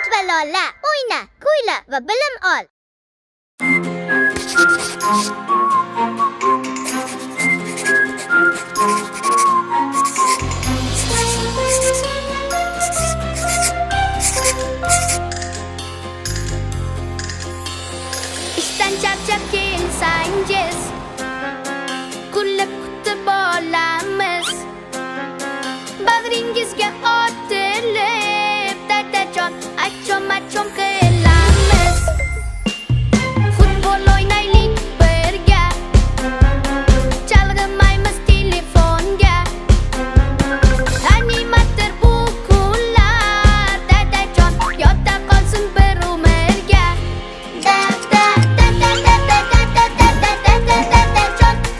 Kek va Lola, o'yna, kuyla va bilim ol. İşten charchab kelsangiz, kulib kutib olamiz. Bag'ringizga otilib, dadajon achom qilamiz. Futbol o'ynaylik birga, chalg'imaymiz telefonga. Animator bu kunlar, dadajon yodda qolsin bir umrga. Dadajon,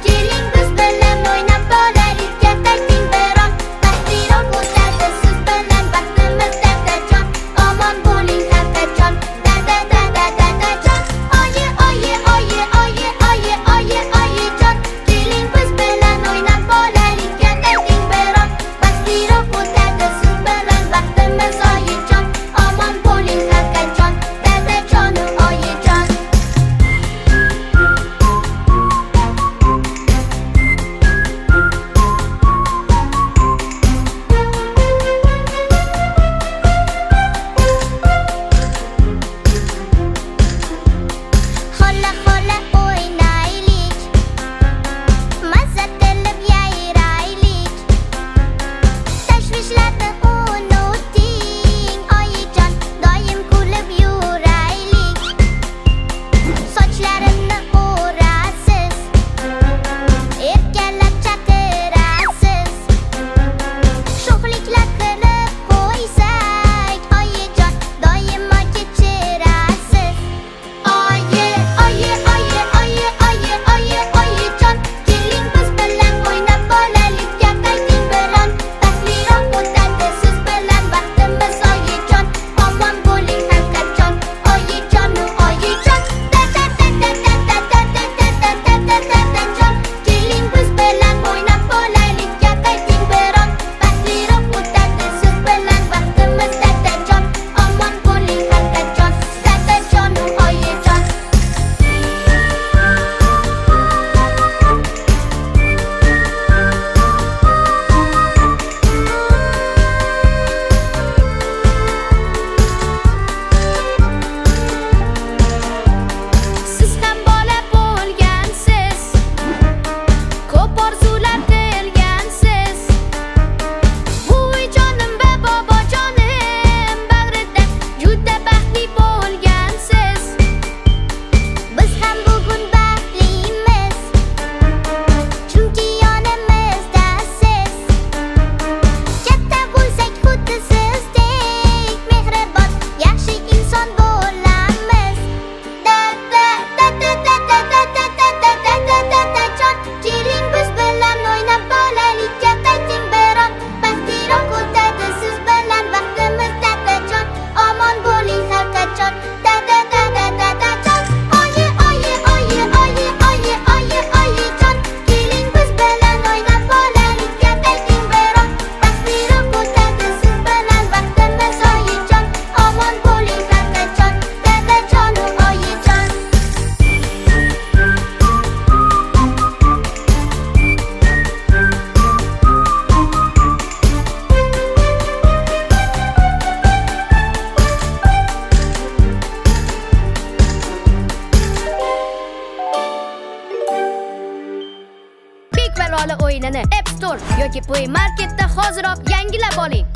keling biz bilan o'ynab bolaylik. Qayting biroq, baxtliroq o'tadi siz bilan vaqtimiz. Dadajon, omon bo'ling dadajon. Dadajon, oyi oyijon, keling biz bilan o'ynab bolaylik. Qayting biroq, baxtliroq o'tadi siz bilan vaqtimiz. Oyijon, omon bo'ling dadajon. Dadajon, oyijon. Xola o'ynaylik, mazza qilib yayraylik. Tashvishlarni unuting, oyijon, doim kulib yuraylik. Sochlarimni o'rasiz, erkalab chaqirasiz. Sho'xliklar qilib qo'ysak, oyijon, doimo kechirasiz. Oyijon, keling biz bilan o'ynab bolaylik. Qayting biron, baxtliroq o'tadi siz bilan vaqtimiz. Oyijon, omon bo'ling haqiqatjon. Oyijon, dadajon, keling biz bilan o'ynab bolaylik. Qayting biron, baxtliroq o'tadi siz bilan vaqtimiz. Dadajon, omon bo'ling haqiqatjon. Dadajon, oyijon. Siz ham bola bo'lgansiz, ko'p orzular qilgansiz. Buvijonim va bobojonim bag'rida juda baxtli bo'lgansiz. Biz ham bugun baxtlimiz, chunki yonimizda siz. Katta bo'lsak xuddi sizdek mehribon, yaxshi inson bo'lamiz. Dadajon, keling biz bilan o'ynab bolaylik. Qayting biroq, baxtliroq o'tadi siz bilan vaqtimiz. Dadajon, omon bo'ling haqiqatjon. Dadajon, oyijon, keling biz bilan o'ynab bolaylik. Qayting biroq, baxtliroq o'tadi siz bilan vaqtimiz. Oyijon, omon bo'ling haqiqatjon. Dadajon, oyijon. Kek va Lola o'yinini App Store yoki Play Marketda hoziroq yangilab oling.